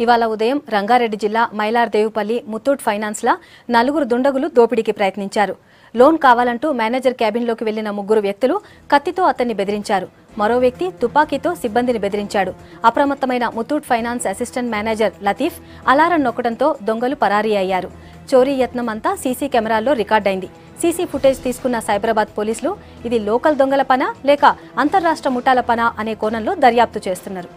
ఇవాళ ఉదయం రంగారెడ్డి జిల్లా మైలార్దేవుపల్లి ముత్తూట్ ఫైనాన్స్ల నలుగురు దుండగులు దోపిడీకి ప్రయత్నించారు. లోన్ కావాలంటూ మేనేజర్ క్యాబిన్లోకి వెళ్లిన ముగ్గురు వ్యక్తులు కత్తితో అతన్ని బెదిరించారు. మరో వ్యక్తి తుపాకీతో సిబ్బందిని బెదిరించాడు. అప్రమత్తమైన Muthoot finance assistant manager Latif alarm నొక్కడంతో దొంగలు పరారీ అయ్యారు. చోరీ యత్నం అంతా సీసీ కెమెరాల్లో రికార్డైంది. సీసీ ఫుటేజ్ తీసుకున్న సైబరాబాద్ పోలీసులు ఇది లోకల్ దొంగల పనా లేక అంతర్రాష్ట్ర ముఠాల పనా అనే కోణంలో దర్యాప్తు చేస్తున్నారు.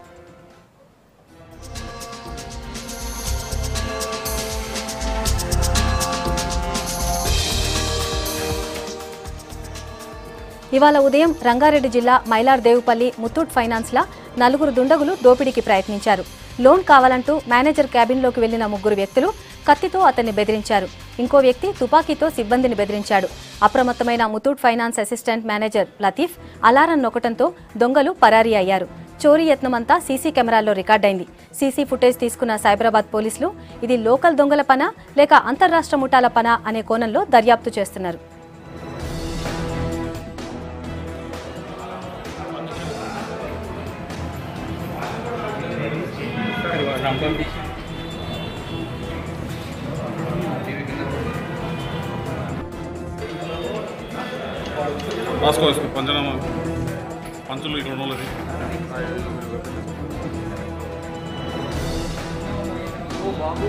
ఇవాళ ఉదయం రంగారెడ్డి జిల్లా మైలార్దేవుపల్లి ముత్తూట్ ఫైనాన్స్ల నలుగురు దుండగులు దోపిడీకి ప్రయత్నించారు. లోన్ కావాలంటూ మేనేజర్ క్యాబిన్లోకి వెళ్లిన ముగ్గురు వ్యక్తులు కత్తితో అతన్ని బెదిరించారు. ఇంకో వ్యక్తి తుపాకీతో సిబ్బందిని బెదిరించాడు. అప్రమత్తమైన Muthoot finance assistant manager Latif alarm నొక్కడంతో దొంగలు పరారీ అయ్యారు. చోరీ యత్నమంతా సీసీ కెమెరాల్లో రికార్డైంది. సీసీ ఫుటేజ్ తీసుకున్న సైబరాబాద్ పోలీసులు ఇది లోకల్ దొంగల పనా లేక అంతర్రాష్ట్ర ముఠాల పనా అనే కోణంలో దర్యాప్తు చేస్తున్నారు. రాసుకోవచ్చు పంచనామా పంచులు ఇక్కడ ఉన్నది. బాబు